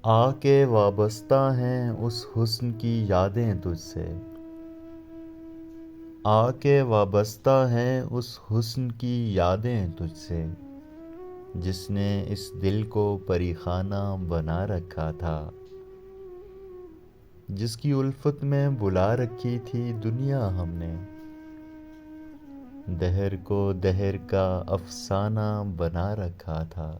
آ کے وابستہ ہیں اس حسن کی یادیں تجھ سے، آ کے وابستہ ہیں اس حسن کی یادیں تجھ سے، جس نے اس دل کو پری خانہ بنا رکھا تھا، جس کی الفت میں بلا رکھی تھی دنیا ہم نے، دہر کو دہر کا افسانہ بنا رکھا تھا۔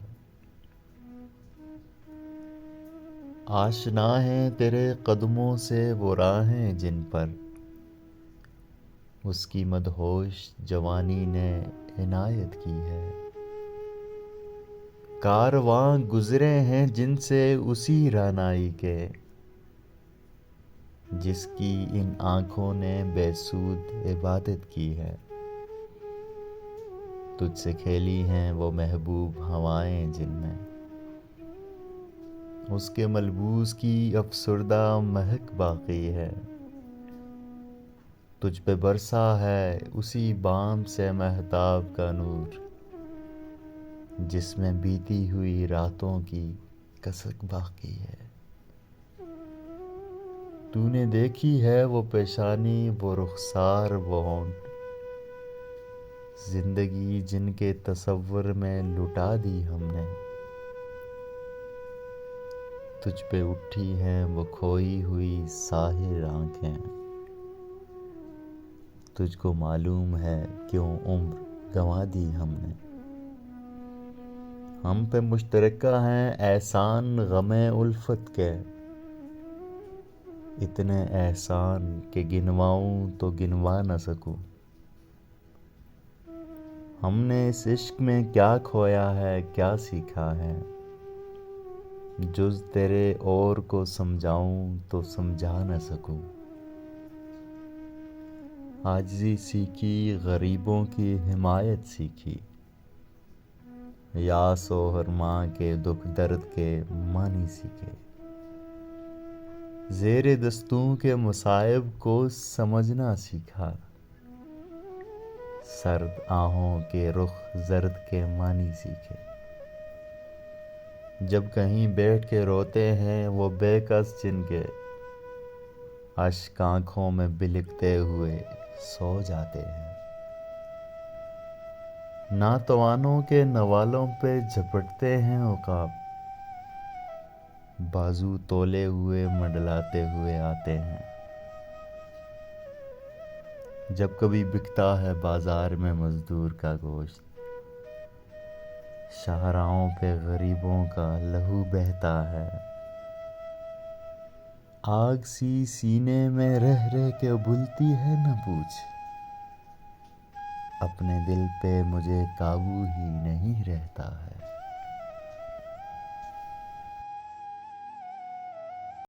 آشنا ہیں تیرے قدموں سے وہ راہیں جن پر اس کی مدہوش جوانی نے عنایت کی ہے، کارواں گزرے ہیں جن سے اسی رعنائی کے، جس کی ان آنکھوں نے بے سود عبادت کی ہے۔ تجھ سے کھیلی ہیں وہ محبوب ہوائیں جن میں اس کے ملبوس کی افسردہ مہک باقی ہے، تجھ پہ برسا ہے اسی بام سے مہتاب کا نور، جس میں بیتی ہوئی راتوں کی کسک باقی ہے۔ تو نے دیکھی ہے وہ پیشانی، وہ رخسار، وہ ہونٹ، زندگی جن کے تصور میں لٹا دی ہم نے، تجھ پہ اٹھی ہیں وہ کھوئی ہوئی ساحر آنکھیں، تجھ کو معلوم ہے کیوں عمر گنوا دی ہم نے۔ ہم پہ مشترکہ ہیں احسان غم الفت کے، اتنے احسان کہ گنواؤں تو گنوا نہ سکوں۔ ہم نے اس عشق میں کیا کھویا ہے کیا سیکھا ہے، جز تیرے اور کو سمجھاؤں تو سمجھا نہ سکوں۔ عاجزی سیکھی غریبوں کی حمایت سیکھی، یاس و حرما کے دکھ درد کے معنی سیکھے، زیر دستوں کے مصائب کو سمجھنا سیکھا، سرد آہوں کے رخ زرد کے معنی سیکھے۔ جب کہیں بیٹھ کے روتے ہیں وہ بے کس جن کے اشک آنکھوں میں بلکتے ہوئے سو جاتے ہیں، ناتوانوں کے نوالوں پہ جھپٹتے ہیں عقاب، بازو تولے ہوئے منڈلاتے ہوئے آتے ہیں۔ جب کبھی بکتا ہے بازار میں مزدور کا گوشت، شاہراہوں پہ غریبوں کا لہو بہتا ہے، آگ سی سینے میں رہ رہ کے ابلتی ہے نہ پوچھ، اپنے دل پہ مجھے قابو ہی نہیں رہتا ہے۔